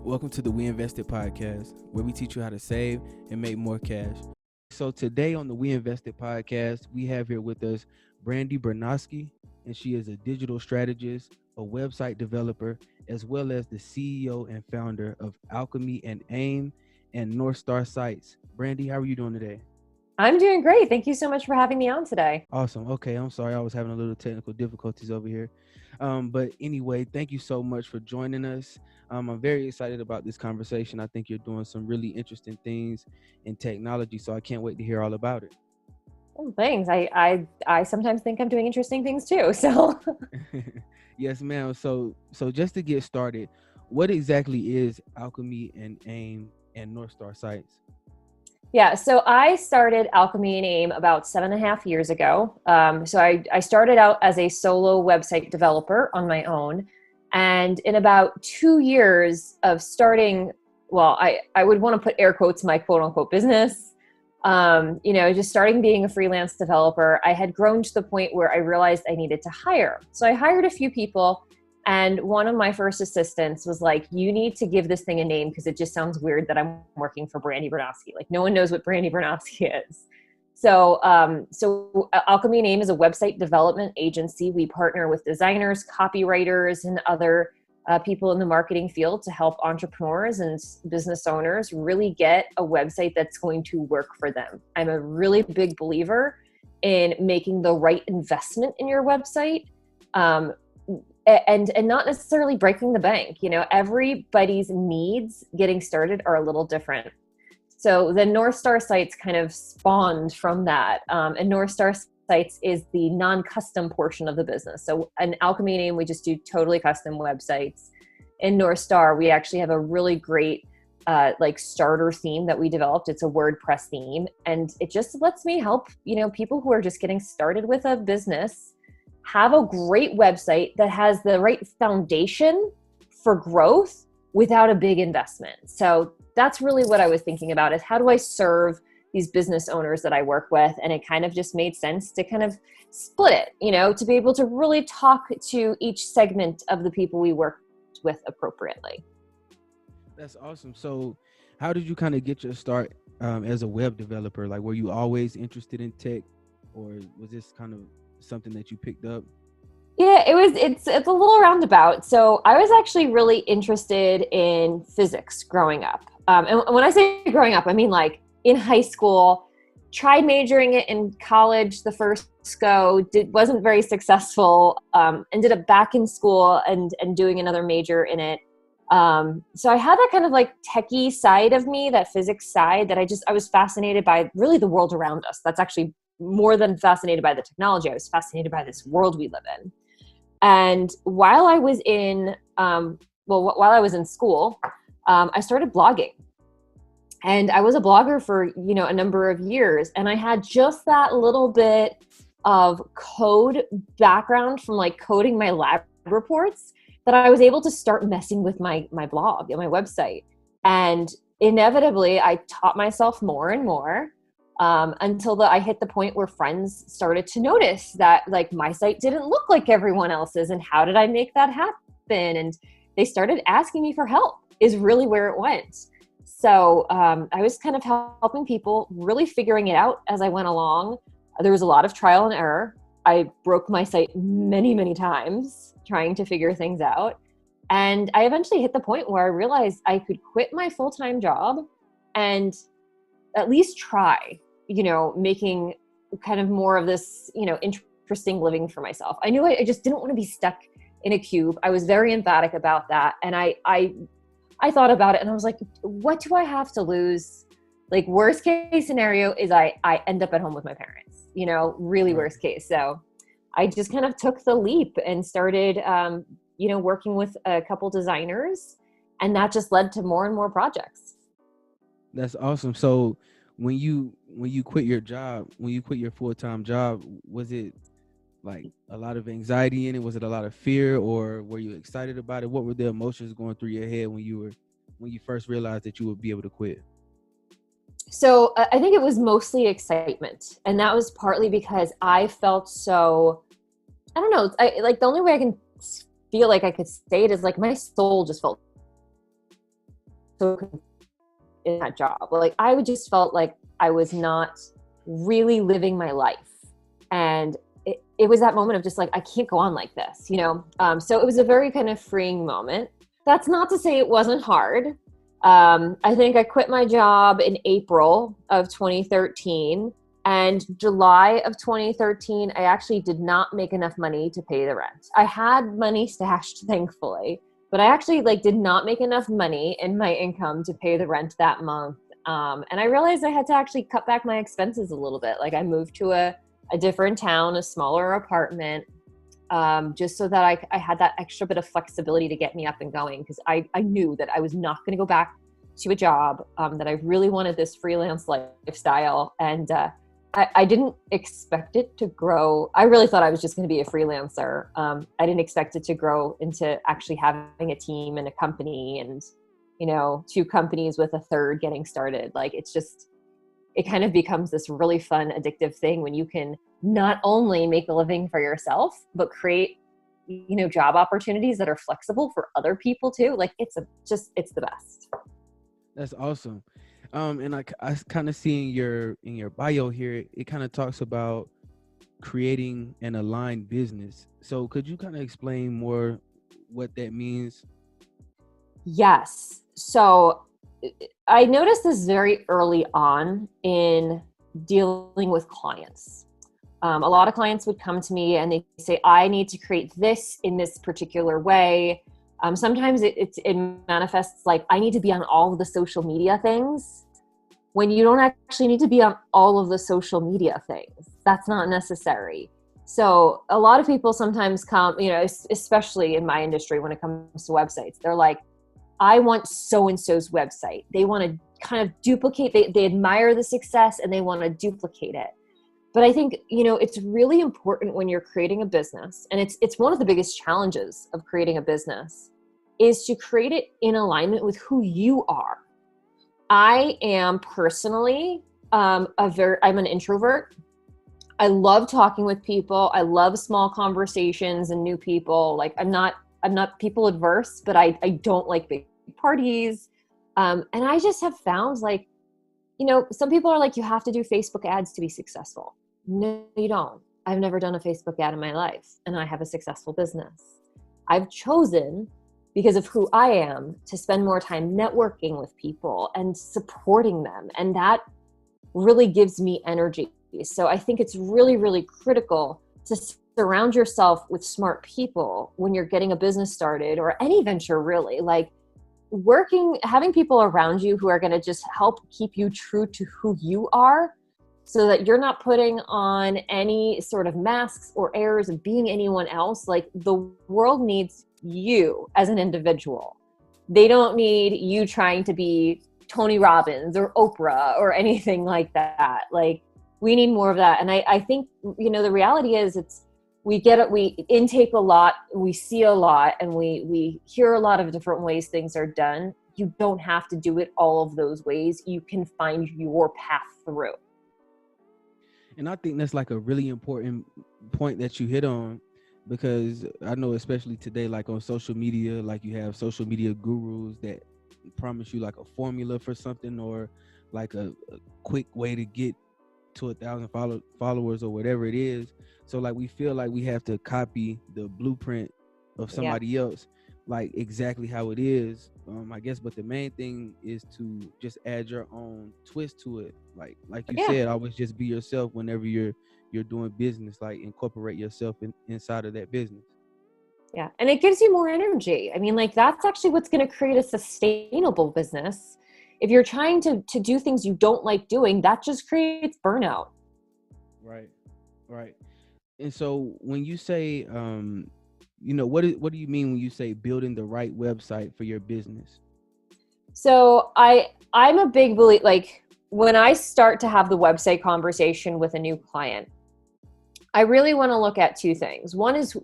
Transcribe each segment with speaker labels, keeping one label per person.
Speaker 1: Welcome to the WEInvested podcast, where we teach you how to save and make more cash. So today on the WEInvested podcast, we have here with us Brandi Bernoskie, and she is a digital strategist, a website developer, as well as the CEO and founder of Alchemy and AIM and North Star Sites. Brandi, how are you doing today?
Speaker 2: I'm doing great. Thank you so much for having me on today.
Speaker 1: Awesome. Okay, I'm sorry I was having a little technical difficulties over here. But anyway, thank you so much for joining us. I'm very excited about this conversation. I think you're doing some really interesting things in technology, so I can't wait to hear all about it.
Speaker 2: Oh, thanks. I sometimes think I'm doing interesting things too. So
Speaker 1: Yes, ma'am. So just to get started, what exactly is Alchemy and AIM and North Star Sites?
Speaker 2: yeah, so I started Alchemy and AIM about 7.5 years ago. So I started out as a solo website developer on my own. And in about 2 years of starting, well, I would want to put air quotes, my quote unquote business, just starting being a freelance developer, I had grown to the point where I realized I needed to hire. So I hired a few people. And one of my first assistants was like, you need to give this thing a name because it just sounds weird that I'm working for Brandi Bernoskie. Like no one knows what Brandi Bernoskie is. So Alchemy and AIM is a website development agency. We partner with designers, copywriters, and other people in the marketing field to help entrepreneurs and business owners really get a website that's going to work for them. I'm a really big believer in making the right investment in your website. And not necessarily breaking the bank. Everybody's needs getting started are a little different. So the North Star Sites kind of spawned from that. And North Star Sites is the non-custom portion of the business. So in Alchemy and AIM, we just do totally custom websites. In North Star, we actually have a really great starter theme that we developed. It's a WordPress theme. And it just lets me help, people who are just getting started with a business have a great website that has the right foundation for growth without a big investment. So that's really what I was thinking about is how do I serve these business owners that I work with? And it kind of just made sense to kind of split it, to be able to really talk to each segment of the people we work with appropriately.
Speaker 1: That's awesome. So how did you kind of get your start as a web developer? Like, were you always interested in tech, or was this kind of something that you picked up?
Speaker 2: Yeah, it's a little roundabout. So I was actually really interested in physics growing up. And when I say growing up, I mean like in high school, tried majoring it in college the first go, wasn't very successful, ended up back in school and doing another major in it. So I had that kind of like techie side of me, that physics side that I was fascinated by really the world around us. That's actually more than fascinated by the technology. I was fascinated by this world we live in. And while I was in, while I was in school, I started blogging. And I was a blogger for, a number of years. And I had just that little bit of code background from like coding my lab reports that I was able to start messing with my blog and my website. And inevitably, I taught myself more and more. Until I hit the point where friends started to notice that like my site didn't look like everyone else's, and how did I make that happen? And they started asking me for help is really where it went. So I was kind of helping people, really figuring it out as I went along. There was a lot of trial and error. I broke my site many, many times trying to figure things out. And I eventually hit the point where I realized I could quit my full-time job and at least try making kind of more of this, interesting living for myself. I knew I just didn't want to be stuck in a cube. I was very emphatic about that. And I thought about it and I was like, what do I have to lose? Like worst case scenario is I end up at home with my parents, really worst case. So I just kind of took the leap and started, working with a couple designers, and that just led to more and more projects.
Speaker 1: That's awesome. So when you quit your job, when you quit your full-time job, was it like a lot of anxiety in it? Was it a lot of fear, or were you excited about it? What were the emotions going through your head when you first realized that you would be able to quit?
Speaker 2: So I think it was mostly excitement, and that was partly because I felt so, I don't know, the only way I can feel like I could say it is like my soul just felt so in that job. Like I would just felt like I was not really living my life. And it was that moment of just like, I can't go on like this, you know? So it was a very kind of freeing moment. That's not to say it wasn't hard. I think I quit my job in April of 2013. And July of 2013, I actually did not make enough money to pay the rent. I had money stashed, thankfully, but I actually did not make enough money in my income to pay the rent that month. And I realized I had to actually cut back my expenses a little bit. Like I moved to a different town, a smaller apartment, just so that I had that extra bit of flexibility to get me up and going. Because I knew that I was not going to go back to a job, that I really wanted this freelance lifestyle. And I didn't expect it to grow. I really thought I was just going to be a freelancer. I didn't expect it to grow into actually having a team and a company and, you know, 2 companies with a third getting started. Like it's just, it kind of becomes this really fun, addictive thing when you can not only make a living for yourself, but create, you know, job opportunities that are flexible for other people too. Like it's the best.
Speaker 1: That's awesome. And I kind of see in your bio here, it kind of talks about creating an aligned business. So could you kind of explain more what that means?
Speaker 2: Yes. So I noticed this very early on in dealing with clients. A lot of clients would come to me and they say, I need to create this in this particular way. Sometimes it manifests like I need to be on all of the social media things when you don't actually need to be on all of the social media things. That's not necessary. So a lot of people sometimes come, you know, especially in my industry when it comes to websites, they're like, I want so-and-so's website. They want to kind of duplicate, they admire the success and they want to duplicate it. But I think, you know, it's really important when you're creating a business, and it's one of the biggest challenges of creating a business, is to create it in alignment with who you are. I am personally, I'm an introvert. I love talking with people. I love small conversations and new people. Like I'm not people adverse, but I don't like big parties. And I just have found like, you know, some people are like, you have to do Facebook ads to be successful. No, you don't. I've never done a Facebook ad in my life, and I have a successful business. I've chosen, because of who I am, to spend more time networking with people and supporting them. And that really gives me energy. So I think it's really, really critical to surround yourself with smart people when you're getting a business started or any venture really. Like having people around you who are going to just help keep you true to who you are, so that you're not putting on any sort of masks or airs of being anyone else. Like the world needs you as an individual. They don't need you trying to be Tony Robbins or Oprah or anything like that. Like we need more of that. And I think, you know, the reality is we intake a lot, we see a lot, and we hear a lot of different ways things are done. You don't have to do it all of those ways. You can find your path through.
Speaker 1: And I think that's like a really important point that you hit on, because I know especially today, like on social media, like you have social media gurus that promise you like a formula for something, or like a quick way to get to 1,000 followers or whatever it is. So like we feel like we have to copy the blueprint of somebody else, like exactly how it is. I guess, but the main thing is to just add your own twist to it. Like you said, always just be yourself whenever you're doing business. Like incorporate yourself inside of that business.
Speaker 2: Yeah, and it gives you more energy. I mean, like that's actually what's going to create a sustainable business. If you're trying to do things you don't like doing, that just creates burnout.
Speaker 1: Right. And so when you say, you know, what do you mean when you say building the right website for your business?
Speaker 2: So I'm a big believer, like when I start to have the website conversation with a new client, I really want to look at 2 things. One is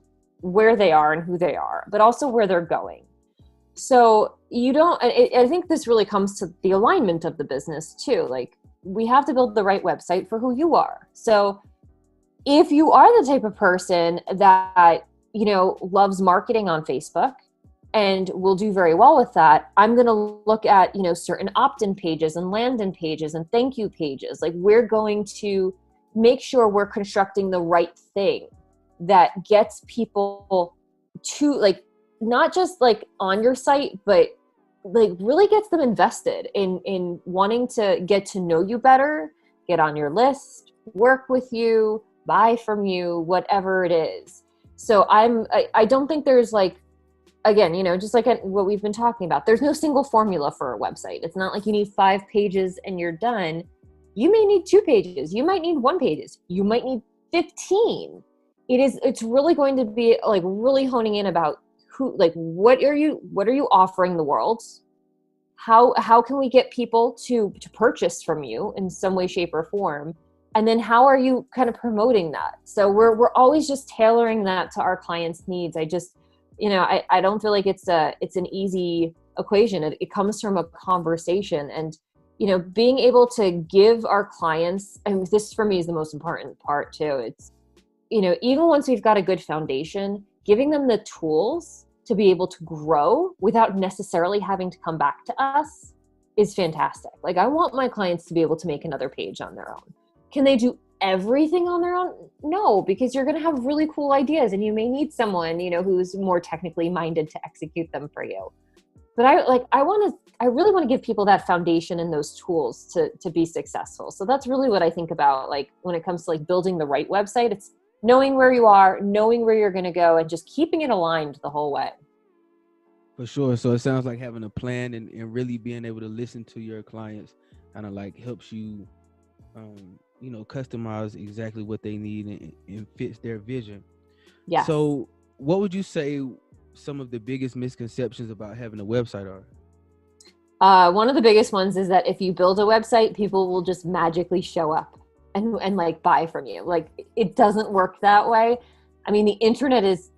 Speaker 2: where they are and who they are, but also where they're going. So I think this really comes to the alignment of the business too. Like we have to build the right website for who you are. So if you are the type of person that, you know, loves marketing on Facebook, and will do very well with that, I'm going to look at, certain opt-in pages and land-in pages and thank you pages. Like, we're going to make sure we're constructing the right thing that gets people to, like, not just like on your site, but like really gets them invested in wanting to get to know you better, get on your list, work with you, buy from you, whatever it is. So I don't think there's like, again, just like what we've been talking about, there's no single formula for a website. It's not like you need 5 pages and you're done. You may need 2 pages. You might need 1 page. You might need 15. It's really going to be like really honing in about who, like, what are you offering the world? How can we get people to purchase from you in some way, shape, or form? And then how are you kind of promoting that? So we're always just tailoring that to our clients' needs. I just, I don't feel like it's an easy equation. It comes from a conversation, and, being able to give our clients, and this for me is the most important part too. It's, even once we've got a good foundation, giving them the tools to be able to grow without necessarily having to come back to us is fantastic. Like, I want my clients to be able to make another page on their own. Can they do everything on their own? No, because you're going to have really cool ideas and you may need someone, who's more technically minded to execute them for you. But I really want to give people that foundation and those tools to be successful. So that's really what I think about, like, when it comes to like building the right website. It's knowing where you are, knowing where you're going to go, and just keeping it aligned the whole way.
Speaker 1: For sure. So it sounds like having a plan and really being able to listen to your clients kind of like helps you, customize exactly what they need and fits their vision.
Speaker 2: Yes.
Speaker 1: So what would you say some of the biggest misconceptions about having a website are?
Speaker 2: One of the biggest ones is that if you build a website, people will just magically show up and like buy from you. Like, it doesn't work that way. I mean, the internet is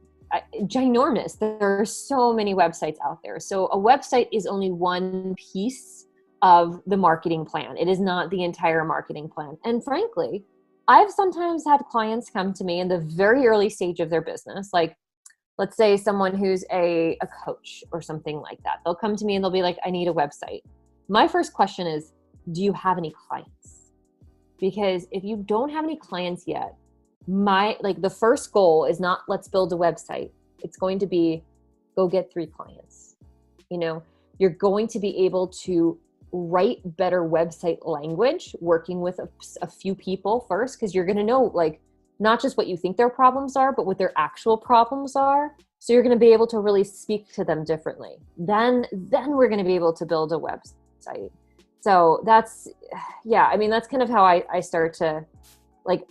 Speaker 2: ginormous. There are so many websites out there. So a website is only one piece of the marketing plan. It is not the entire marketing plan. And frankly, I've sometimes had clients come to me in the very early stage of their business. Like, let's say someone who's a coach or something like that. They'll come to me and they'll be like, I need a website. My first question is, do you have any clients? Because if you don't have any clients yet, the first goal is not, let's build a website. It's going to be, go get 3 clients. You're going to be able to write better website language, working with a few people first, because you're going to know, like, not just what you think their problems are, but what their actual problems are. So you're going to be able to really speak to them differently. Then we're going to be able to build a website. So that's kind of how I start to like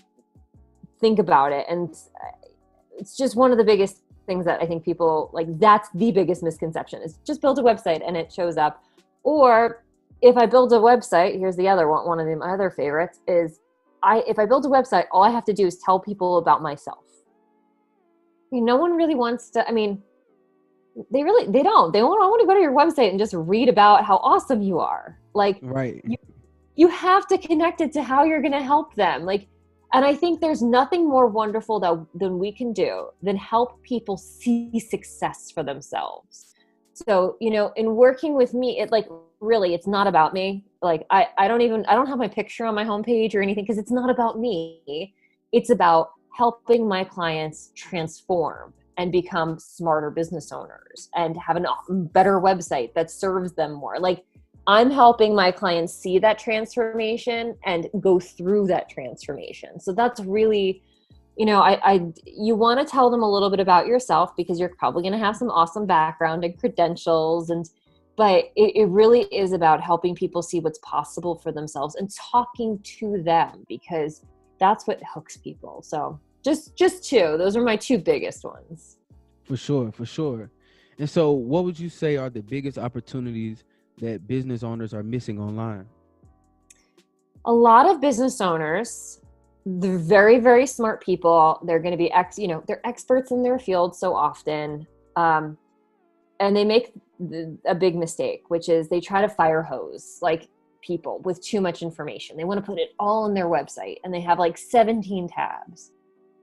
Speaker 2: think about it. And it's just one of the biggest things that I think people, like, that's the biggest misconception, is just build a website and it shows up. Or if I build a website, here's the other one of my other favorites is, if I build a website, all I have to do is tell people about myself. I mean, no one really wants to, they don't. They want to go to your website and just read about how awesome you are. Like,
Speaker 1: right.
Speaker 2: You have to connect it to how you're going to help them. Like, and I think there's nothing more wonderful than we can do than help people see success for themselves. So, in working with me, it's not about me. Like, I don't have my picture on my homepage or anything, because it's not about me. It's about helping my clients transform and become smarter business owners and have a better website that serves them more. Like, I'm helping my clients see that transformation and go through that transformation. So that's really, you want to tell them a little bit about yourself, because you're probably going to have some awesome background and credentials, but it really is about helping people see what's possible for themselves and talking to them, because that's what hooks people. So just 2, those are my 2 biggest ones.
Speaker 1: For sure. And so what would you say are the biggest opportunities that business owners are missing online?
Speaker 2: A lot of business owners, they're very, very smart people. They're going to be they're experts in their field so often. And they make a big mistake, which is they try to fire hose like people with too much information. They want to put it all on their website, and they have like 17 tabs.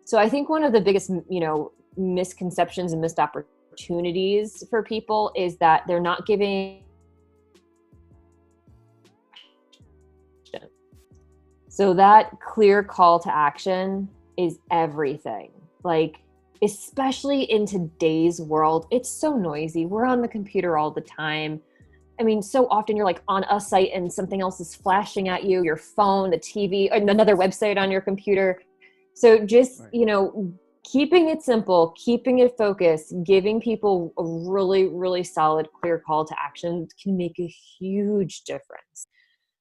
Speaker 2: So I think one of the biggest, misconceptions and missed opportunities opportunities for people is that they're not giving. So that clear call to action is everything. Like, especially in today's world, it's so noisy. We're on the computer all the time. I mean, so often you're like on a site and something else is flashing at you, your phone, the TV, another website on your computer. So just, keeping it simple, keeping it focused, giving people a really, really solid, clear call to action can make a huge difference.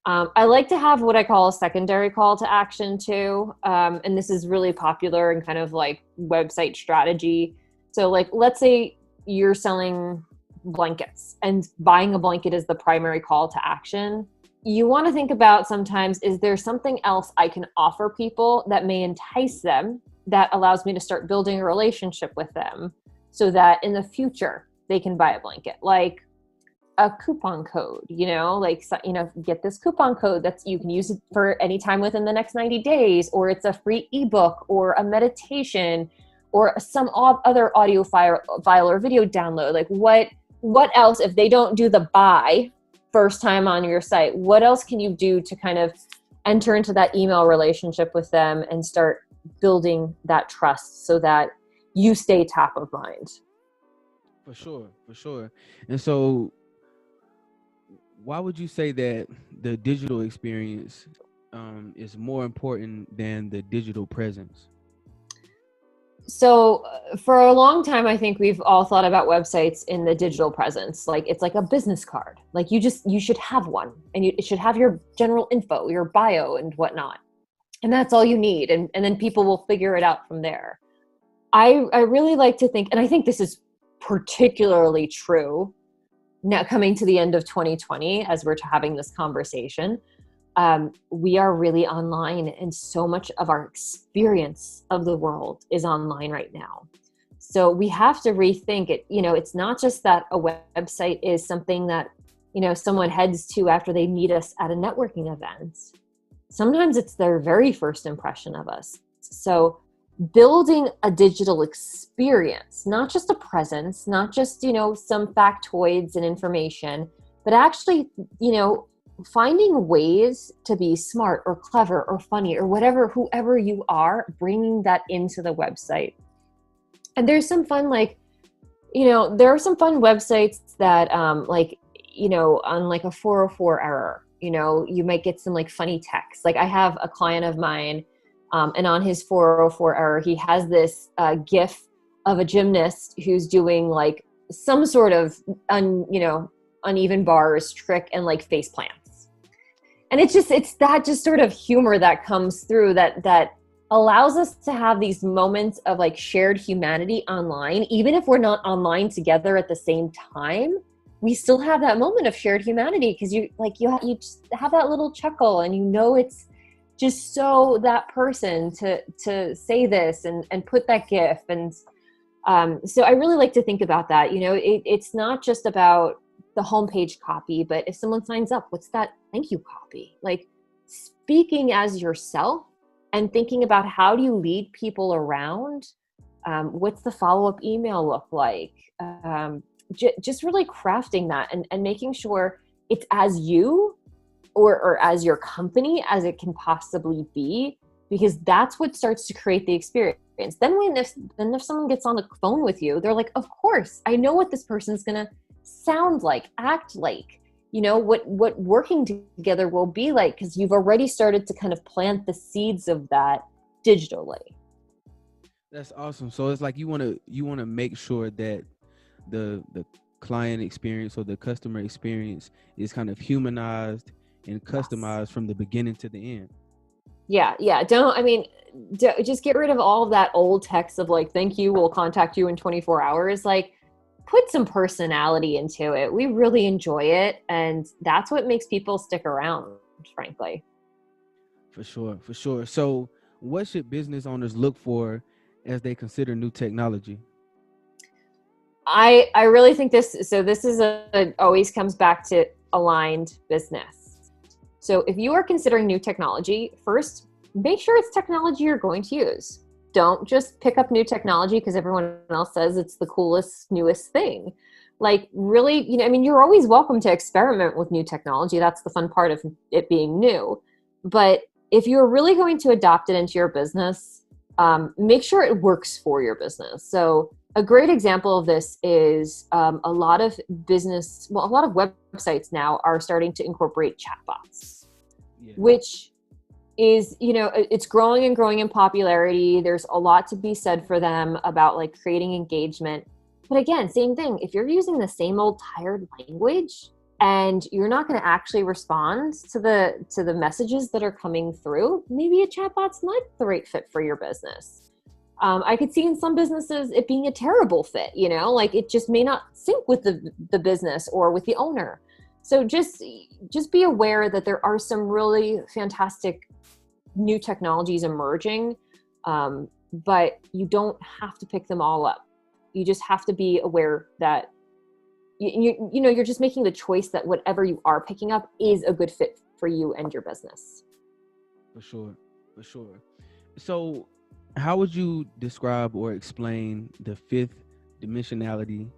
Speaker 2: I like to have what I call a secondary call to action too. And this is really popular in kind of like website strategy. So like, let's say you're selling blankets and buying a blanket is the primary call to action. You want to think about sometimes, is there something else I can offer people that may entice them, that allows me to start building a relationship with them so that in the future they can buy a blanket? Like a coupon code, get this coupon code you can use it for any time within the next 90 days, or it's a free ebook or a meditation or some other audio file or video download. Like what else, if they don't do the buy first time on your site, what else can you do to kind of enter into that email relationship with them and start building that trust so that you stay top of mind?
Speaker 1: For sure. And so why would you say that the digital experience is more important than the digital presence?
Speaker 2: So for a long time, I think we've all thought about websites in the digital presence. Like it's like a business card. Like you should have one, and it should have your general info, your bio and whatnot. And that's all you need. And then people will figure it out from there. I really like to think, and I think this is particularly true now coming to the end of 2020, as we're having this conversation, we are really online, and so much of our experience of the world is online right now. So we have to rethink it. It's not just that a website is something that, someone heads to after they meet us at a networking event. Sometimes it's their very first impression of us. So building a digital experience, not just a presence, not just, some factoids and information, but actually, finding ways to be smart or clever or funny or whoever you are, bringing that into the website. And there's some fun, there are some fun websites that, on like a 404 error, you might get some like funny text. Like I have a client of mine, and on his 404 error, he has this GIF of a gymnast who's doing like some sort of uneven bars trick and like face plants. And it's that just sort of humor that comes through that allows us to have these moments of like shared humanity online. Even if we're not online together at the same time, we still have that moment of shared humanity, because you just have that little chuckle, and it's just so that person to say this and put that GIF. And so I really like to think about that. It's not just about the homepage copy, but if someone signs up, what's that thank you copy? Like speaking as yourself and thinking about how do you lead people around? What's the follow-up email look like? Just really crafting that and making sure it's as you or as your company as it can possibly be, because that's what starts to create the experience. Then if someone gets on the phone with you, they're like, of course, I know what this person's gonna sound like, act like, what working together will be like, because you've already started to kind of plant the seeds of that digitally.
Speaker 1: That's awesome. So it's like you want to make sure that the client experience or the customer experience is kind of humanized and customized from the beginning to the end.
Speaker 2: Yeah. Just get rid of all of that old text of like, thank you, we'll contact you in 24 hours. Like, put some personality into it. We really enjoy it, and that's what makes people stick around, frankly.
Speaker 1: For sure. So what should business owners look for as they consider new technology?
Speaker 2: I really think this always comes back to aligned business. So if you are considering new technology, first, make sure it's technology you're going to use. don't just pick up new technology because everyone else says it's the coolest, newest thing. Like really, I mean, you're always welcome to experiment with new technology. That's the fun part of it being new. But if you're really going to adopt it into your business, make sure it works for your business. So a great example of this is a lot of websites now are starting to incorporate chatbots, which is, it's growing and growing in popularity. There's a lot to be said for them about like creating engagement. But again, same thing. If you're using the same old tired language and you're not going to actually respond to the messages that are coming through, maybe a chatbot's not the right fit for your business. I could see in some businesses it being a terrible fit, like it just may not sync with the business or with the owner. So just be aware that there are some really fantastic new technologies emerging, but you don't have to pick them all up. You just have to be aware that you're just making the choice that whatever you are picking up is a good fit for you and your business.
Speaker 1: For sure. So how would you describe or explain the fifth dimensionality,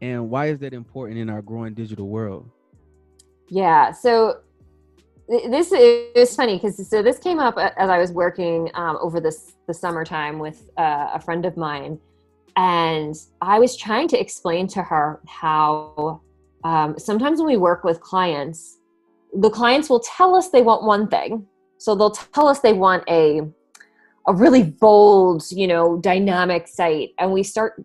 Speaker 1: and why is that important in our growing digital world?
Speaker 2: Yeah, so this is funny because this came up as I was working over the summertime with a friend of mine, and I was trying to explain to her how sometimes when we work with clients, the clients will tell us they want one thing. So they'll tell us they want a really bold, dynamic site, and we start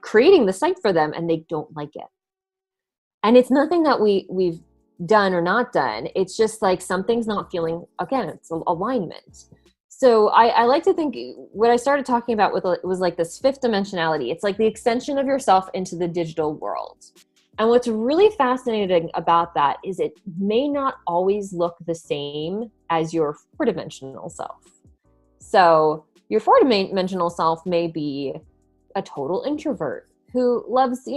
Speaker 2: creating the site for them and they don't like it. And it's nothing that we've done or not done. It's just like something's not feeling, again, it's alignment. So I like to think what I started talking about was like this fifth dimensionality. It's like the extension of yourself into the digital world. And what's really fascinating about that is it may not always look the same as your four-dimensional self. So your four-dimensional self may be a total introvert who loves,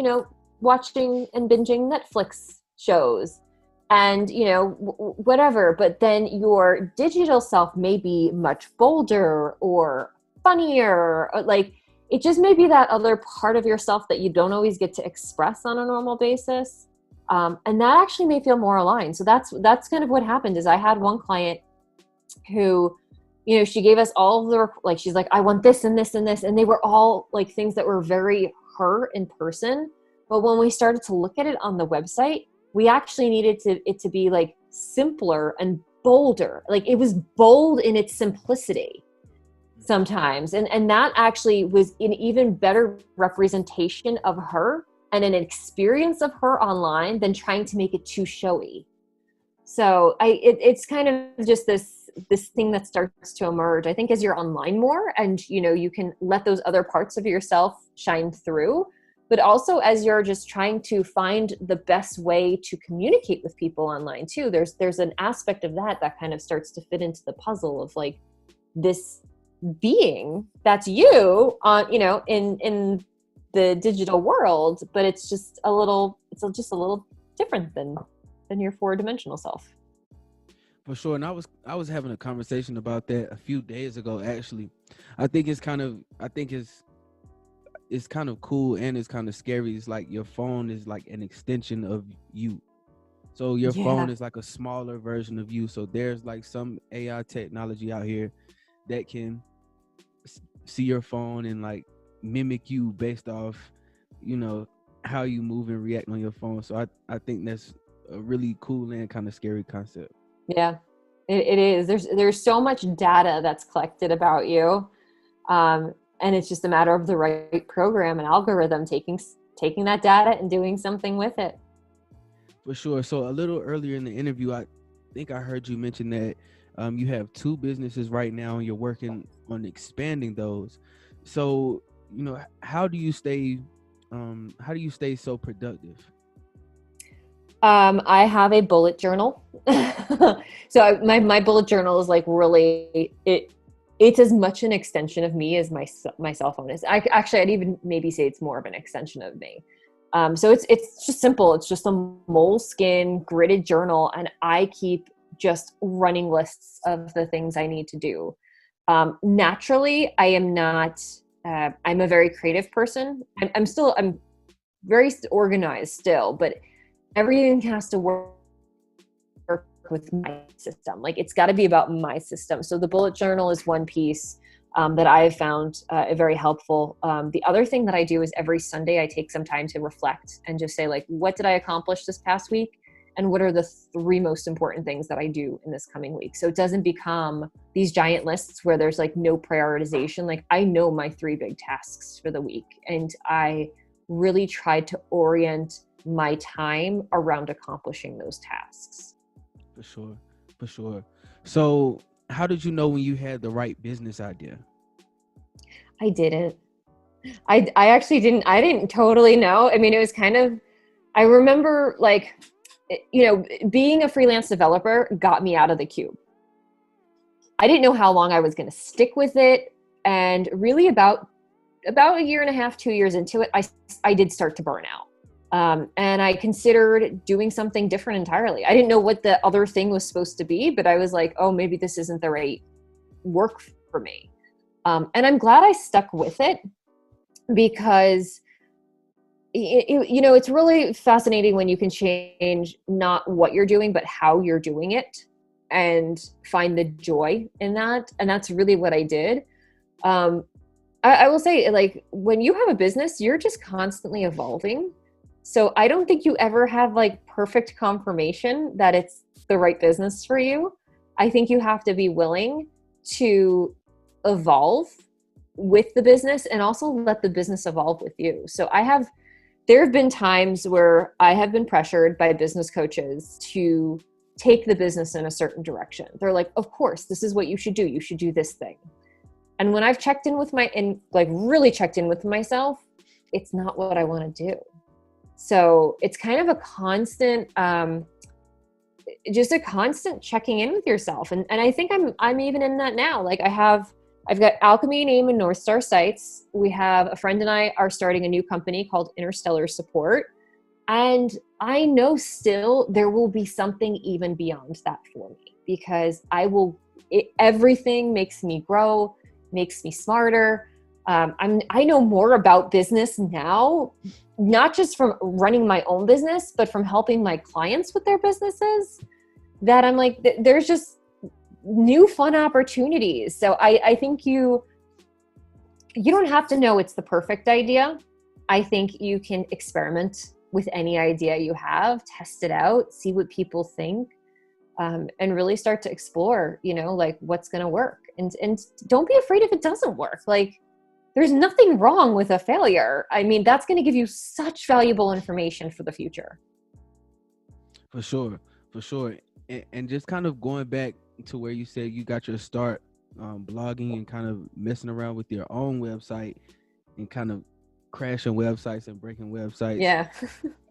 Speaker 2: watching and binging Netflix shows and, whatever. But then your digital self may be much bolder or funnier. Or like it just may be that other part of yourself that you don't always get to express on a normal basis. And that actually may feel more aligned. So that's kind of what happened is I had one client who, she gave us all of the, she's like, I want this and this and this. And they were all like things that were very her in person. But when we started to look at it on the website, we actually needed it to be like simpler and bolder. Like it was bold in its simplicity sometimes. And that actually was an even better representation of her and an experience of her online than trying to make it too showy. So it's kind of just this thing that starts to emerge, I think, as you're online more and, you can let those other parts of yourself shine through, but also as you're just trying to find the best way to communicate with people online too. There's an aspect of that kind of starts to fit into the puzzle of like this being that's you on, in the digital world, but it's just a little different than your four-dimensional self.
Speaker 1: For sure. And I was having a conversation about that a few days ago, actually. I think it's kind of cool and it's kind of scary. It's like your phone is like an extension of you. So your phone is like a smaller version of you. So there's like some AI technology out here that can see your phone and like mimic you based off, how you move and react on your phone. So I think that's a really cool and kind of scary concept.
Speaker 2: Yeah, it is. There's so much data that's collected about you. And it's just a matter of the right program and algorithm taking that data and doing something with it.
Speaker 1: For sure. So a little earlier in the interview, I think I heard you mention that you have 2 businesses right now and you're working on expanding those. So, how do you stay so productive?
Speaker 2: I have a bullet journal. So my bullet journal is like really, it's as much an extension of me as my cell phone is. I'd even maybe say it's more of an extension of me. So it's just simple. It's just a moleskin gridded journal, and I keep just running lists of the things I need to do. Naturally, I am not, I'm a very creative person. I'm very organized still, but everything has to work with my system. Like it's got to be about my system. So the bullet journal is one piece that I have found very helpful. The other thing that I do is every Sunday I take some time to reflect and just say like, what did I accomplish this past week? And what are the 3 most important things that I do in this coming week? So it doesn't become these giant lists where there's like no prioritization. Like I know my 3 big tasks for the week, and I really try to orient my time around accomplishing those tasks.
Speaker 1: For sure. For sure. So how did you know when you had the right business idea?
Speaker 2: I didn't. I actually didn't. I didn't totally know. I mean, it was kind of, I remember like, you know, being a freelance developer got me out of the cube. I didn't know how long I was going to stick with it. And really about a year and a half, 2 years into it, I did start to burn out. And I considered doing something different entirely. I didn't know what the other thing was supposed to be, but I was like, oh, maybe this isn't the right work for me. And I'm glad I stuck with it, because you know, it's really fascinating when you can change not what you're doing, but how you're doing it, and find the joy in that. And that's really what I did. I will say, like, when you have a business, you're just constantly evolving. So I don't think you ever have like perfect confirmation that it's the right business for you. I think you have to be willing to evolve with the business and also let the business evolve with you. So there have been times where I have been pressured by business coaches to take the business in a certain direction. They're like, of course, this is what you should do. You should do this thing. And when I've checked in with really checked in with myself, it's not what I want to do. So it's kind of a constant, just a constant checking in with yourself. And I think I'm even in that now. Like I've got Alchemy name and North Star sites. We have a friend and I are starting a new company called Interstellar Support. And I know still there will be something even beyond that for me, because everything makes me grow, makes me smarter. I know more about business now, not just from running my own business, but from helping my clients with their businesses, that I'm like, there's just new fun opportunities. So I think you don't have to know it's the perfect idea. I think you can experiment with any idea you have, test it out, see what people think, and really start to explore, you know, like what's going to work. And don't be afraid if it doesn't work. Like there's nothing wrong with a failure. I mean, that's going to give you such valuable information for the future.
Speaker 1: For sure. For sure. And just kind of going back to where you said you got your start blogging and kind of messing around with your own website and kind of crashing websites and breaking websites.
Speaker 2: Yeah.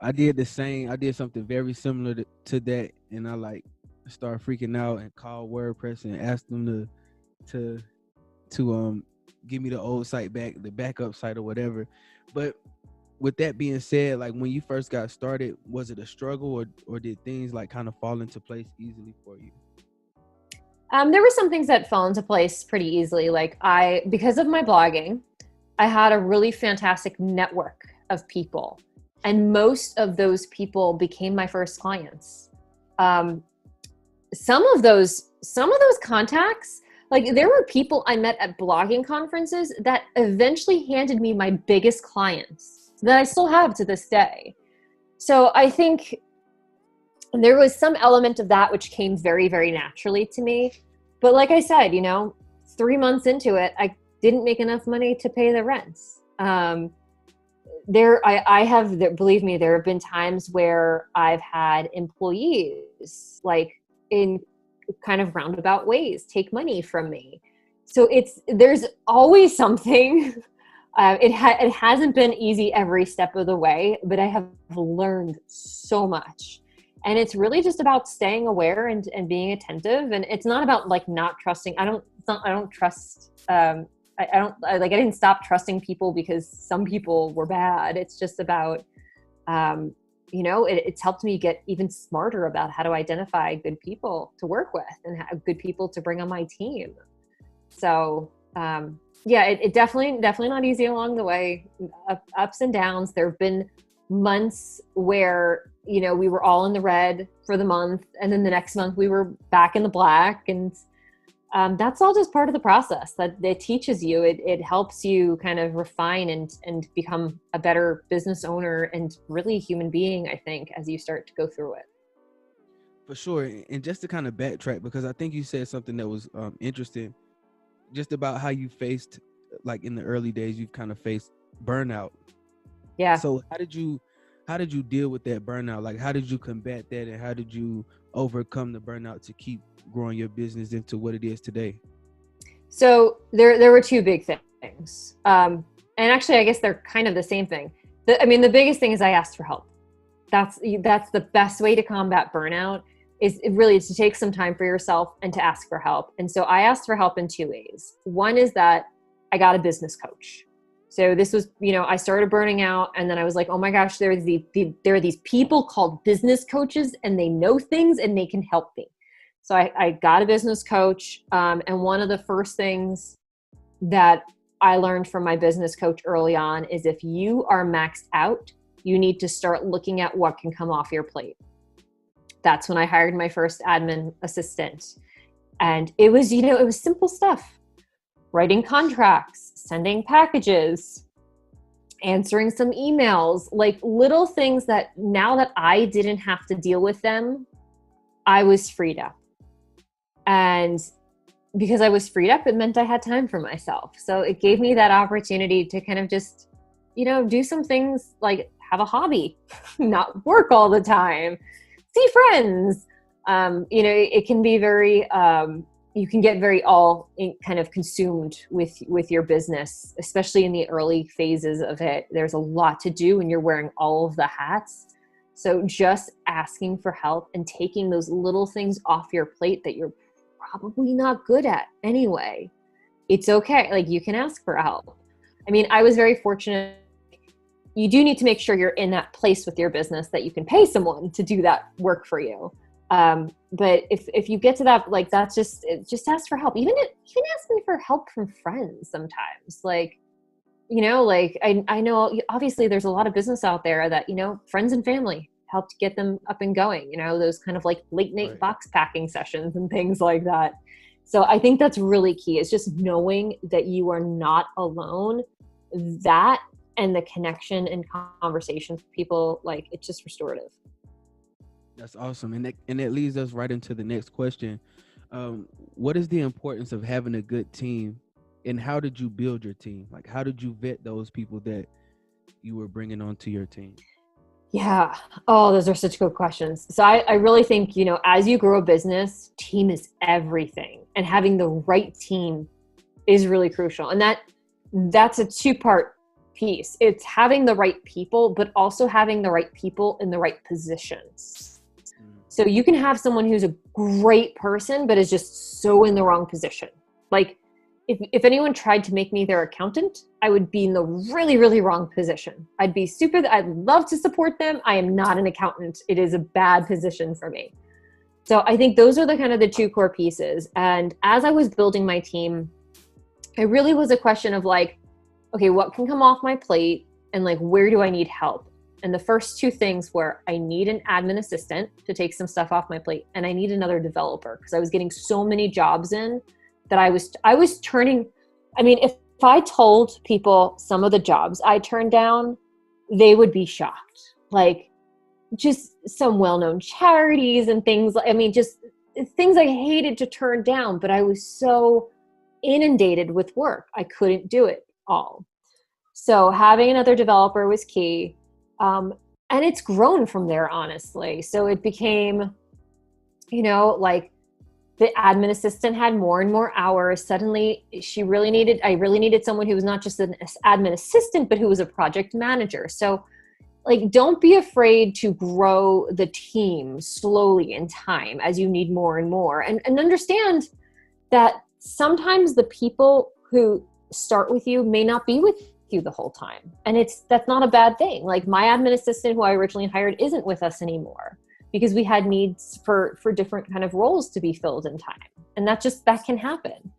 Speaker 1: I did the same. I did something very similar to that, and I started freaking out and called WordPress and asked them to give me the old site back, the backup site or whatever. But with that being said, like when you first got started, was it a struggle or did things like kind of fall into place easily for you?
Speaker 2: There were some things that fell into place pretty easily. Like because of my blogging, I had a really fantastic network of people, and most of those people became my first clients. Some of those contacts, like there were people I met at blogging conferences that eventually handed me my biggest clients that I still have to this day. So I think there was some element of that which came very, very naturally to me. But like I said, 3 months into it, I didn't make enough money to pay the rents. Believe me, there have been times where I've had employees, like in kind of roundabout ways, take money from me. So there's always something. It hasn't been easy every step of the way, but I have learned so much. And it's really just about staying aware and being attentive. And it's not about like not trusting. I didn't stop trusting people because some people were bad. It's just about, it's helped me get even smarter about how to identify good people to work with and good people to bring on my team. So, yeah, it definitely not easy along the way. Ups and downs. There have been months where, you know, we were all in the red for the month, and then the next month we were back in the black. And that's all just part of the process that it teaches you. It helps you kind of refine and become a better business owner and really a human being, I think, as you start to go through it.
Speaker 1: For sure. And just to kind of backtrack, because I think you said something that was interesting, just about how you faced, like in the early days, you've kind of faced burnout.
Speaker 2: Yeah.
Speaker 1: So how did you deal with that burnout? Like, how did you combat that, and how did you overcome the burnout to keep growing your business into what it is today?
Speaker 2: So there were two big things. And actually, I guess they're kind of the same thing. The biggest thing is I asked for help. That's the best way to combat burnout, is really to take some time for yourself and to ask for help. And so I asked for help in two ways. One is that I got a business coach. So this was, you know, I started burning out, and then I was like, oh my gosh, there are these people called business coaches, and they know things and they can help me. So I got a business coach. And one of the first things that I learned from my business coach early on is, if you are maxed out, you need to start looking at what can come off your plate. That's when I hired my first admin assistant. And it was, you know, it was simple stuff: writing contracts, sending packages, answering some emails, like little things that now that I didn't have to deal with them, I was freed up. And because I was freed up, it meant I had time for myself. So it gave me that opportunity to kind of just, you know, do some things, like have a hobby, not work all the time, see friends. You know, it can be very, you can get very kind of consumed with your business, especially in the early phases of it. There's a lot to do and you're wearing all of the hats. So just asking for help and taking those little things off your plate that you're probably not good at anyway, it's okay. Like, you can ask for help. I mean, I was very fortunate. You do need to make sure you're in that place with your business that you can pay someone to do that work for you. But if you get to that, like, that's just ask for help. Even asking for help from friends sometimes, like, you know, like I know obviously there's a lot of business out there that, you know, friends and family helped get them up and going, you know, those kind of like late night box packing sessions and things like that. So I think that's really key, is just knowing that you are not alone. That and the connection and conversations with people, like, it's just restorative.
Speaker 1: That's awesome. And that leads us right into the next question. What is the importance of having a good team, and how did you build your team? Like, how did you vet those people that you were bringing onto your team?
Speaker 2: Yeah. Oh, those are such good questions. So I really think, you know, as you grow a business, team is everything, and having the right team is really crucial. And that's a two-part piece. It's having the right people, but also having the right people in the right positions. So you can have someone who's a great person, but is just so in the wrong position. Like, if anyone tried to make me their accountant, I would be in the really, really wrong position. I'd love to support them. I am not an accountant. It is a bad position for me. So I think those are the two core pieces. And as I was building my team, it really was a question of like, okay, what can come off my plate, and like, where do I need help? And the first two things were, I need an admin assistant to take some stuff off my plate, and I need another developer, because I was getting so many jobs in that I was turning. I mean, if I told people some of the jobs I turned down, they would be shocked. Like, just some well-known charities and things. I mean, just things I hated to turn down, but I was so inundated with work, I couldn't do it all. So having another developer was key. And it's grown from there, honestly. So it became, you know, like, the admin assistant had more and more hours. Suddenly I really needed someone who was not just an admin assistant, but who was a project manager. So, like, don't be afraid to grow the team slowly in time as you need more and more. And understand that sometimes the people who start with you may not be with you the whole time. And that's not a bad thing. Like, my admin assistant who I originally hired isn't with us anymore, because we had needs for different kind of roles to be filled in time. And that can happen.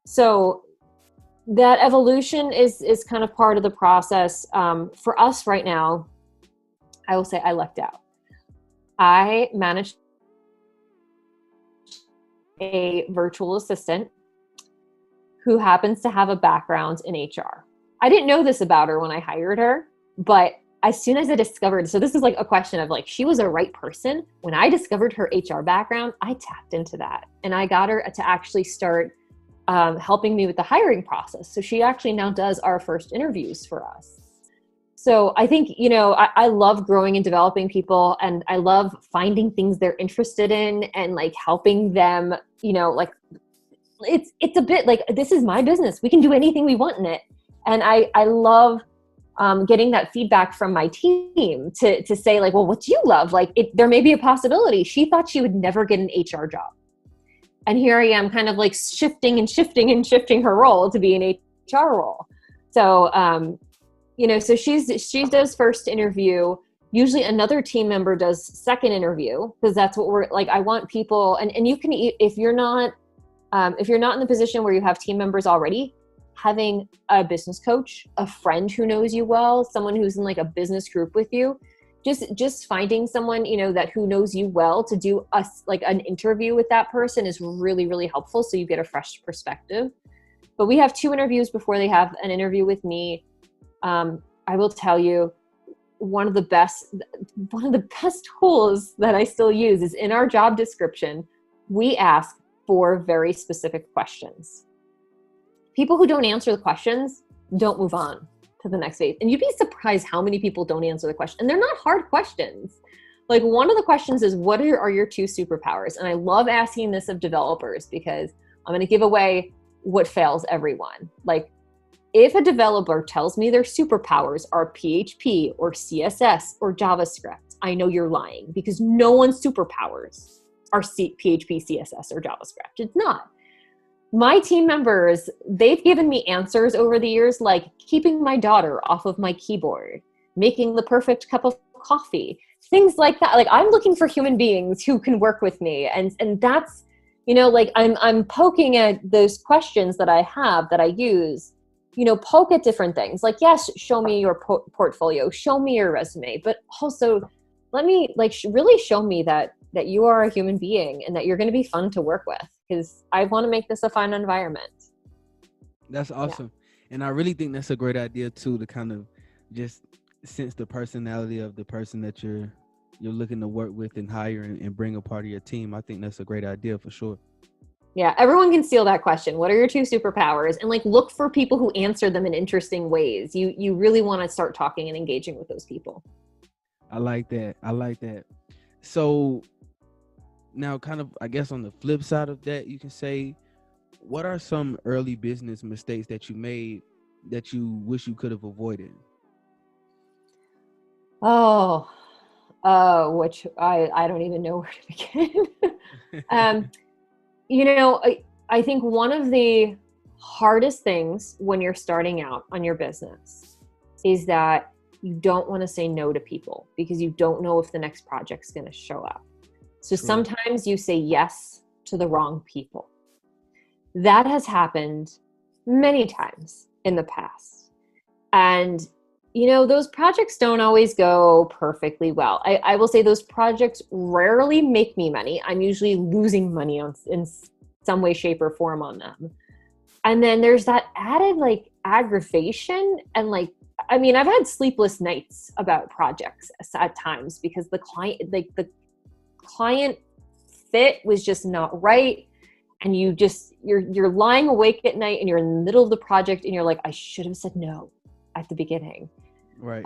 Speaker 2: So that evolution is kind of part of the process. For us right now, I will say I lucked out. I managed a virtual assistant who happens to have a background in HR. I didn't know this about her when I hired her, but as soon as I discovered, so this is like a question of like, she was a right person. When I discovered her HR background, I tapped into that and I got her to actually start helping me with the hiring process. So she actually now does our first interviews for us. So I think, I love growing and developing people, and I love finding things they're interested in and like helping them, like it's a bit like, this is my business. We can do anything we want in it. And I love getting that feedback from my team to say like, well, what do you love? Like there may be a possibility. She thought she would never get an HR job. And here I am kind of like shifting her role to be an HR role. So, so she does first interview. Usually another team member does second interview, because that's what we're like. I want people, and you can, if you're not in the position where you have team members already, having a business coach, a friend who knows you well, someone who's in like a business group with you, just finding someone, that who knows you well to do like an interview with that person is really, really helpful. So you get a fresh perspective. But we have 2 interviews before they have an interview with me. I will tell you, one of the best tools that I still use is in our job description. We ask 4 very specific questions. People who don't answer the questions don't move on to the next phase. And you'd be surprised how many people don't answer the question. And they're not hard questions. Like one of the questions is, what are your 2 superpowers? And I love asking this of developers, because I'm going to give away what fails everyone. Like if a developer tells me their superpowers are PHP or CSS or JavaScript, I know you're lying, because no one's superpowers are PHP, CSS, or JavaScript. It's not. My team members, they've given me answers over the years, like keeping my daughter off of my keyboard, making the perfect cup of coffee, things like that. Like I'm looking for human beings who can work with me. And that's, like I'm poking at those questions that I have, that I use, poke at different things. Like, yes, show me your portfolio, show me your resume, but also let me really show me that you are a human being and that you're going to be fun to work with, because I want to make this a fun environment.
Speaker 1: That's awesome. Yeah. And I really think that's a great idea too, to kind of just sense the personality of the person that you're looking to work with and hire and bring a part of your team. I think that's a great idea for sure.
Speaker 2: Yeah, everyone can steal that question. What are your 2 superpowers? And like look for people who answer them in interesting ways. You really want to start talking and engaging with those people.
Speaker 1: I like that. So now kind of, I guess on the flip side of that, you can say, what are some early business mistakes that you made that you wish you could have avoided?
Speaker 2: Which I don't even know where to begin. I think one of the hardest things when you're starting out on your business is that you don't want to say no to people, because you don't know if the next project's going to show up. So True. Sometimes you say yes to the wrong people. That has happened many times in the past. And, those projects don't always go perfectly well. I will say those projects rarely make me money. I'm usually losing money in some way, shape, or form on them. And then there's that added aggravation and I've had sleepless nights about projects at times, because the client fit was just not right. And you're lying awake at night and you're in the middle of the project and you're like, I should have said no at the beginning.
Speaker 1: Right.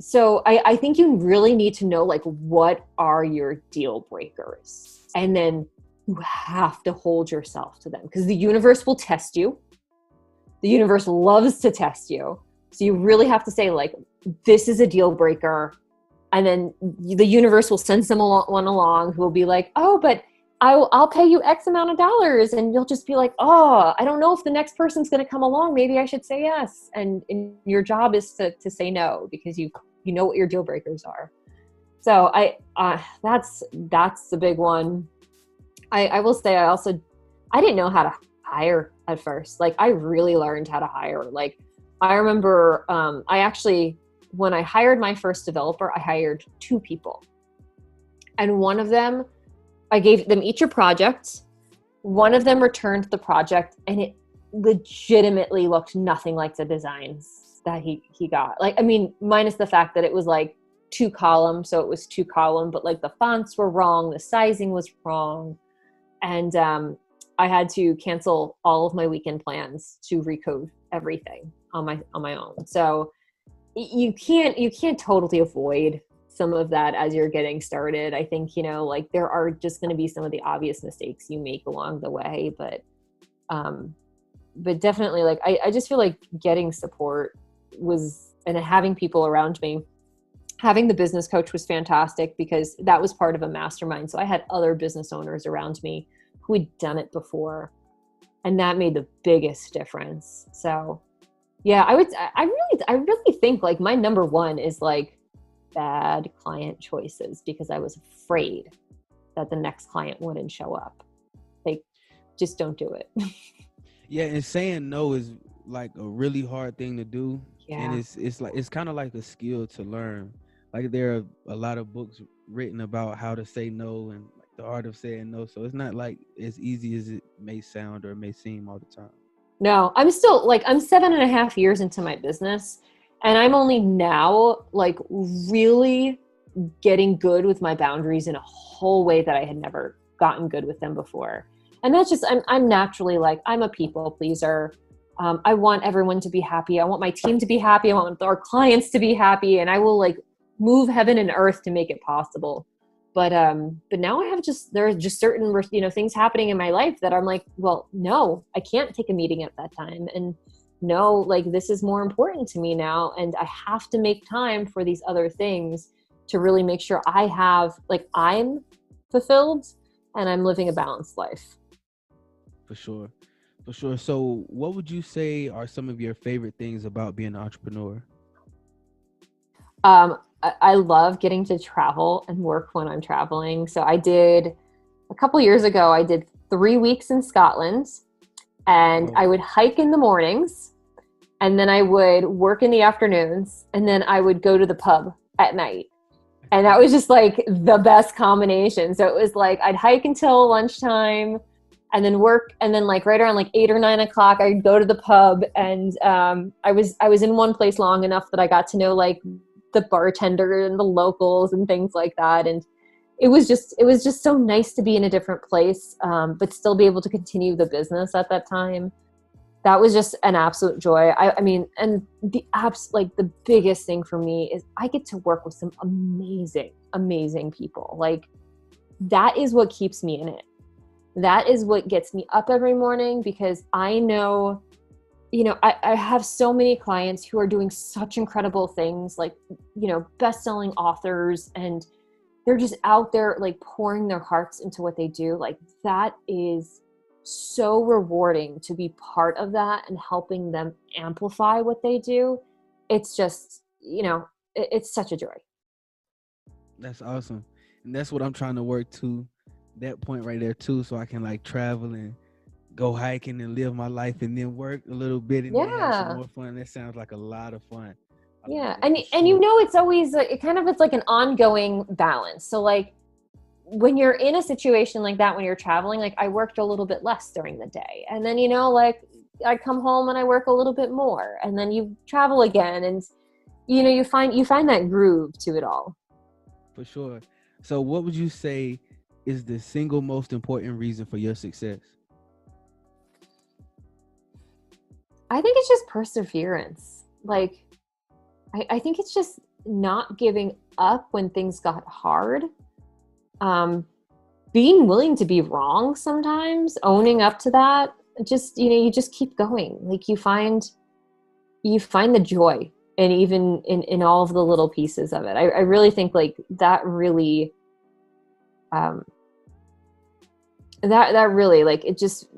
Speaker 2: So I think you really need to know what are your deal breakers, and then you have to hold yourself to them, because the universe will test you. The universe loves to test you. So you really have to say this is a deal breaker. And then the universe will send someone along who will be like, oh, but I'll pay you X amount of dollars. And you'll just be like, oh, I don't know if the next person's going to come along. Maybe I should say yes. And your job is to say no, because you know what your deal breakers are. So that's the big one. I will say I didn't know how to hire at first. Like I really learned how to hire. Like I remember when I hired my first developer, I hired 2 people. And one of them, I gave them each a project. One of them returned the project and it legitimately looked nothing like the designs that he got. Like, I mean, minus the fact that it was like 2 columns. So it was 2 column, but like the fonts were wrong. The sizing was wrong. And I had to cancel all of my weekend plans to recode everything on my own. So you can't totally avoid some of that as you're getting started. I think, like there are just going to be some of the obvious mistakes you make along the way, but definitely like, I just feel like getting support and having people around me, having the business coach was fantastic because that was part of a mastermind. So I had other business owners around me who had done it before, and that made the biggest difference. So yeah, I really think like my number one is like bad client choices because I was afraid that the next client wouldn't show up. Like, just don't do it.
Speaker 1: Yeah, and saying no is like a really hard thing to do.
Speaker 2: Yeah.
Speaker 1: And it's kind of like a skill to learn. Like there are a lot of books written about how to say no and like the art of saying no. So it's not like as easy as it may sound or it may seem all the time.
Speaker 2: No, I'm still like, I'm 7.5 years into my business and I'm only now like really getting good with my boundaries in a whole way that I had never gotten good with them before. And that's just, I'm naturally like, I'm a people pleaser. I want everyone to be happy. I want my team to be happy. I want our clients to be happy. And I will like move heaven and earth to make it possible. But now there are just certain, things happening in my life that I'm like, well, no, I can't take a meeting at that time. And no, like this is more important to me now. And I have to make time for these other things to really make sure I'm fulfilled and I'm living a balanced life.
Speaker 1: For sure. So what would you say are some of your favorite things about being an entrepreneur?
Speaker 2: I love getting to travel and work when I'm traveling. So a couple years ago, I did 3 weeks in Scotland and I would hike in the mornings and then I would work in the afternoons and then I would go to the pub at night. And that was just like the best combination. So it was like, I'd hike until lunchtime and then work. And then like right around like 8 or 9 o'clock, I'd go to the pub. And I was in one place long enough that I got to know like the bartender and the locals and things like that. And it was just so nice to be in a different place, but still be able to continue the business at that time. That was just an absolute joy. I mean, and the biggest thing for me is I get to work with some amazing, amazing people. Like that is what keeps me in it. That is what gets me up every morning because I know, I have so many clients who are doing such incredible things, like, best-selling authors, and they're just out there like pouring their hearts into what they do. Like that is so rewarding to be part of that and helping them amplify what they do. It's just, it's such a joy.
Speaker 1: That's awesome. And that's what I'm trying to work to, that point right there too, so I can like travel and go hiking and live my life and then work a little bit and then have some more fun. That sounds like a lot of fun.
Speaker 2: Yeah. And it's always it's like an ongoing balance. So like when you're in a situation like that, when you're traveling, like I worked a little bit less during the day. And then, like I come home and I work a little bit more and then you travel again and, you find that groove to it all.
Speaker 1: For sure. So what would you say is the single most important reason for your success?
Speaker 2: I think it's just perseverance. Like, I think it's just not giving up when things got hard. Being willing to be wrong sometimes, owning up to that, just, you just keep going. Like you find the joy and even in all of the little pieces of it. I really think like that really, that really like it just,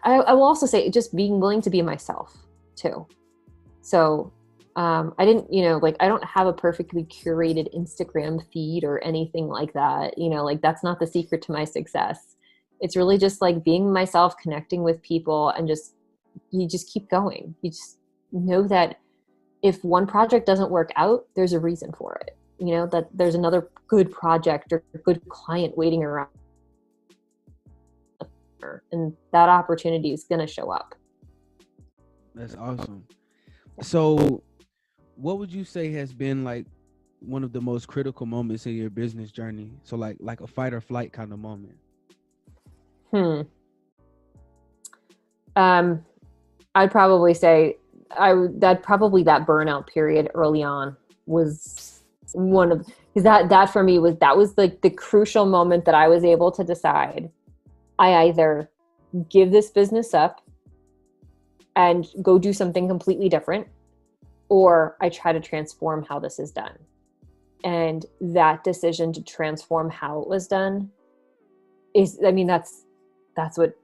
Speaker 2: I will also say just being willing to be myself too. So, I didn't, I don't have a perfectly curated Instagram feed or anything like that. Like that's not the secret to my success. It's really just like being myself, connecting with people, and you just keep going. You just know that if one project doesn't work out, there's a reason for it. You know, that there's another good project or good client waiting around, and that opportunity is going to show up.
Speaker 1: That's awesome. So what would you say has been like one of the most critical moments in your business journey? So like a fight or flight kind of moment.
Speaker 2: I'd probably say that burnout period early on was one of, because that for me was like the crucial moment that I was able to decide I either give this business up and go do something completely different, or I try to transform how this is done. And that decision to transform how it was done is, I mean, that's what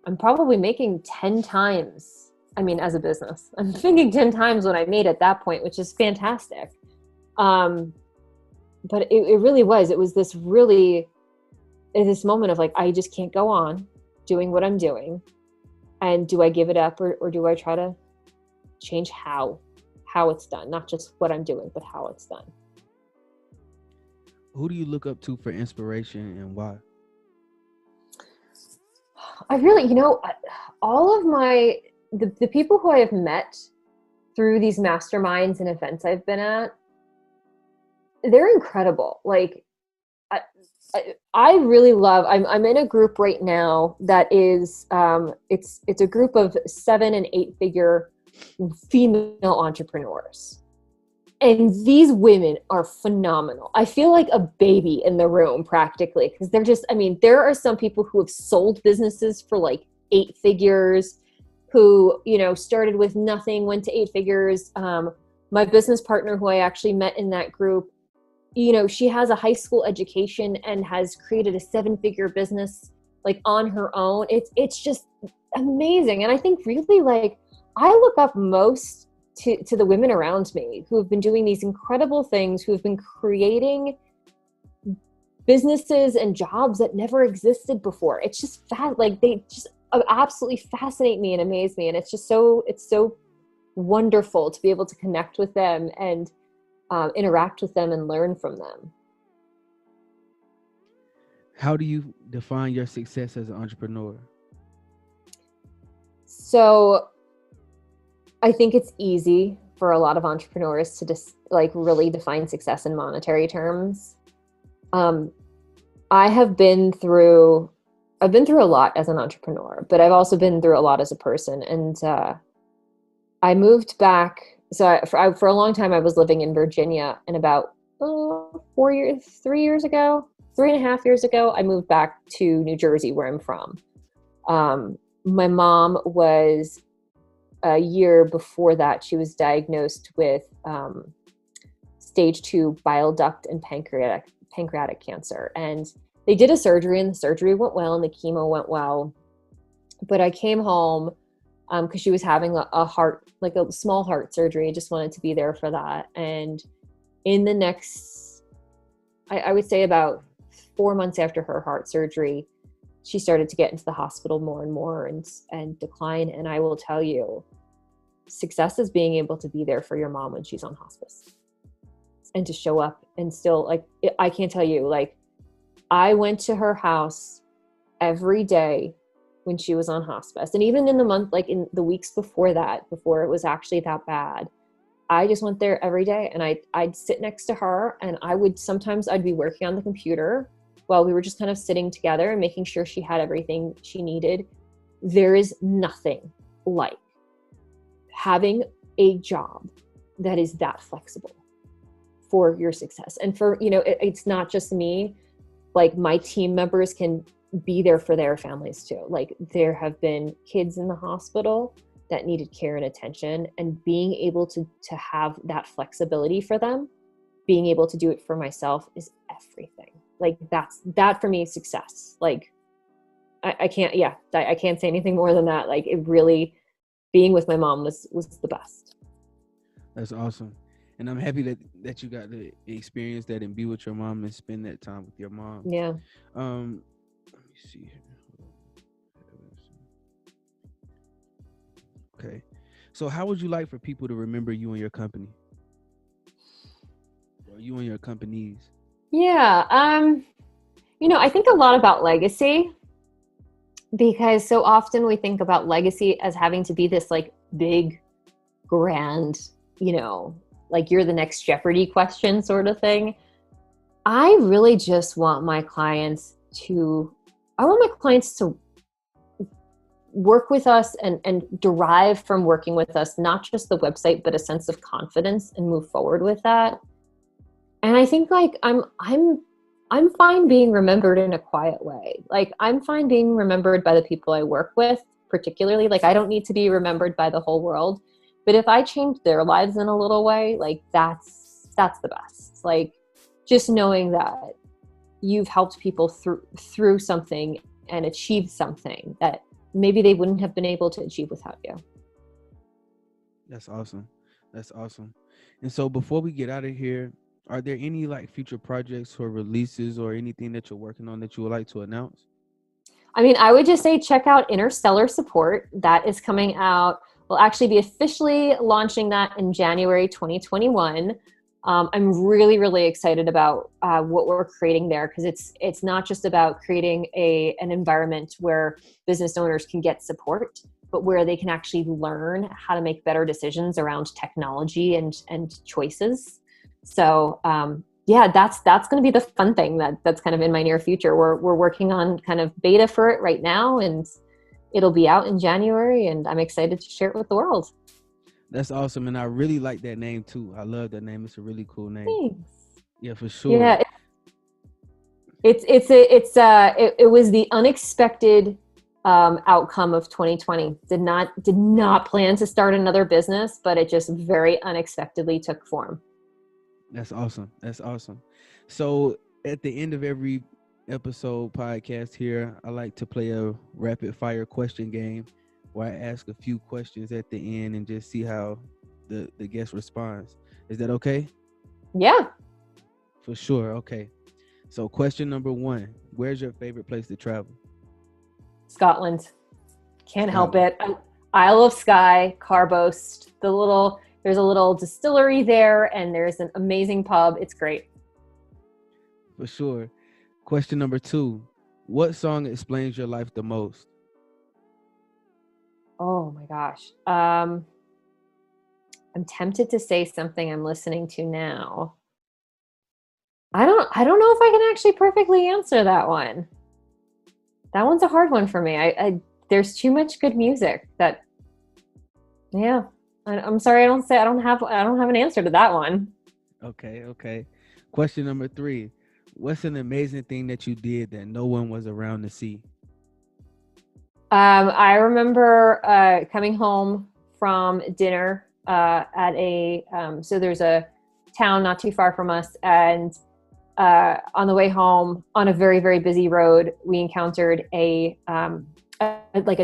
Speaker 2: I'm probably making 10 times. I mean, as a business, I'm thinking 10 times what I made at that point, which is fantastic. But it really was, it was this moment of like, I just can't go on doing what I'm doing. And do I give it up, or do I try to change how it's done? Not just what I'm doing, but how it's done.
Speaker 1: Who do you look up to for inspiration, and why?
Speaker 2: I really, all of the people who I have met through these masterminds and events I've been at, they're incredible. Like, I really love, I'm in a group right now that is, it's a group of 7 and 8 figure female entrepreneurs. And these women are phenomenal. I feel like a baby in the room practically, because they're just, I mean, there are some people who have sold businesses for like 8 figures, who, started with nothing, went to 8 figures. My business partner, who I actually met in that group, she has a high school education and has created a 7-figure business like on her own. It's just amazing. And I think really, like, I look up most to the women around me who have been doing these incredible things, who have been creating businesses and jobs that never existed before. It's just like, they just absolutely fascinate me and amaze me. And it's so wonderful to be able to connect with them and interact with them and learn from them.
Speaker 1: How do you define your success as an entrepreneur?
Speaker 2: So I think it's easy for a lot of entrepreneurs to just like really define success in monetary terms. I've been through a lot as an entrepreneur, but I've also been through a lot as a person. And I moved back. So for a long time, I was living in Virginia, and about 3.5 years ago, I moved back to New Jersey, where I'm from. My mom was, a year before that, she was diagnosed with stage 2 bile duct and pancreatic cancer. And they did a surgery, and the surgery went well, and the chemo went well. But I came home because she was having a heart, like a small heart surgery. I just wanted to be there for that. And in the next, I would say about 4 months after her heart surgery, she started to get into the hospital more and more and decline. And I will tell you, success is being able to be there for your mom when she's on hospice, and to show up and still, like, I can't tell you, like, I went to her house every day when she was on hospice. And even in the month, like in the weeks before that, before it was actually that bad, I just went there every day, and I'd sit next to her, and sometimes I'd be working on the computer while we were just kind of sitting together and making sure she had everything she needed. There is nothing like having a job that is that flexible for your success. And for, it's not just me, like my team members can be there for their families too. Like, there have been kids in the hospital that needed care and attention, and being able to have that flexibility for them, being able to do it for myself is everything. Like, that for me is success. Like, I can't say anything more than that. Like, it really, being with my mom was the best.
Speaker 1: That's awesome. And I'm happy that you got to experience that and be with your mom and spend that time with your mom.
Speaker 2: Yeah.
Speaker 1: Let me see here. Okay. So how would you like for people to remember you and your company? Or you and your companies?
Speaker 2: Yeah. I think a lot about legacy, because so often we think about legacy as having to be this like big, grand, like you're the next Jeopardy question sort of thing. I really just want my clients to work with us and derive from working with us, not just the website, but a sense of confidence and move forward with that. And I think like I'm fine being remembered in a quiet way. Like I'm fine being remembered by the people I work with, particularly. Like I don't need to be remembered by the whole world. But if I change their lives in a little way, like that's the best. Like just knowing that you've helped people through something and achieve something that maybe they wouldn't have been able to achieve without you.
Speaker 1: That's awesome. That's awesome. And so before we get out of here, are there any like future projects or releases or anything that you're working on that you would like to announce?
Speaker 2: I mean, I would just say check out Interstellar Support. That is coming out. We'll actually be officially launching that in January 2021. I'm really, really excited about what we're creating there, because it's not just about creating an environment where business owners can get support, but where they can actually learn how to make better decisions around technology and choices. So that's going to be the fun thing that's kind of in my near future. We're working on kind of beta for it right now, and it'll be out in January, and I'm excited to share it with the world.
Speaker 1: That's awesome, and I really like that name too. I love that name. It's a really cool name.
Speaker 2: Thanks.
Speaker 1: Yeah, for sure.
Speaker 2: Yeah, it was the unexpected outcome of 2020. Did not plan to start another business, but it just very unexpectedly took form.
Speaker 1: That's awesome. That's awesome. So at the end of every episode podcast here, I like to play a rapid fire question game where I ask a few questions at the end and just see how the guest responds. Is that okay?
Speaker 2: Yeah.
Speaker 1: For sure. Okay. So question number 1, where's your favorite place to travel?
Speaker 2: Scotland. Can't help it. Isle of Skye, Carboast, there's a little distillery there, and there's an amazing pub. It's great.
Speaker 1: For sure. Question number 2, what song explains your life the most?
Speaker 2: Oh my gosh. I'm tempted to say something I'm listening to now. I don't know if I can actually perfectly answer that one. That one's a hard one for me. I there's too much good music that, yeah. I'm sorry, I don't have an answer to that one.
Speaker 1: Okay. Question number 3, what's an amazing thing that you did that no one was around to see?
Speaker 2: I remember coming home from dinner at so there's a town not too far from us, and on the way home on a very, very busy road, we encountered a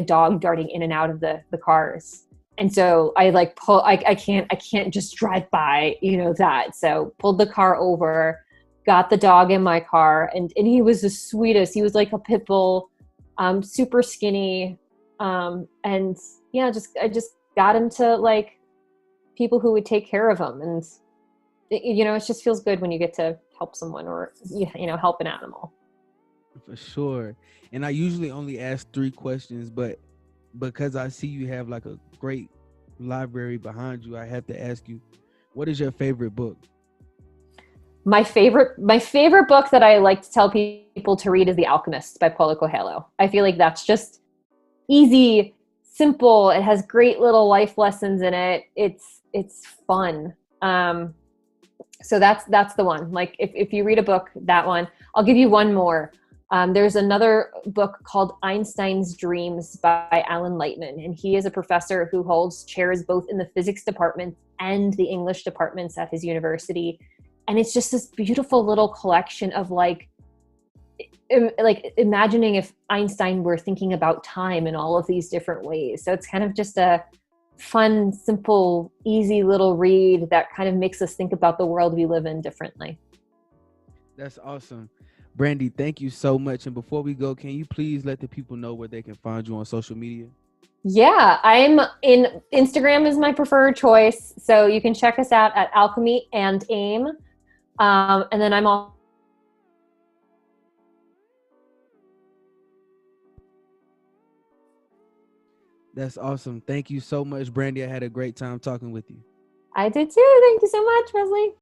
Speaker 2: dog darting in and out of the cars. And so I I can't just drive by, that. So pulled the car over, got the dog in my car, and he was the sweetest. He was like a pit bull, super skinny. And yeah, I just got him to like people who would take care of him. And it just feels good when you get to help someone or, help an animal.
Speaker 1: For sure. And I usually only ask 3 questions, but because I see you have like a great library behind you, I have to ask you, what is your favorite book?
Speaker 2: My favorite book that I like to tell people to read is The Alchemist by Paulo Coelho. I feel like that's just easy, simple. It has great little life lessons in it. It's fun. So that's the one. Like if you read a book, that one. I'll give you one more. There's another book called Einstein's Dreams by Alan Lightman, and he is a professor who holds chairs both in the physics department and the English departments at his university. And it's just this beautiful little collection of like imagining if Einstein were thinking about time in all of these different ways. So it's kind of just a fun, simple, easy little read that kind of makes us think about the world we live in differently.
Speaker 1: That's awesome. Brandi, thank you so much. And before we go, can you please let the people know where they can find you on social media?
Speaker 2: Yeah, I'm in Instagram is my preferred choice. So you can check us out at Alchemy and AIM. And then I'm also
Speaker 1: That's awesome. Thank you so much, Brandi. I had a great time talking with you.
Speaker 2: I did too. Thank you so much, Wesley.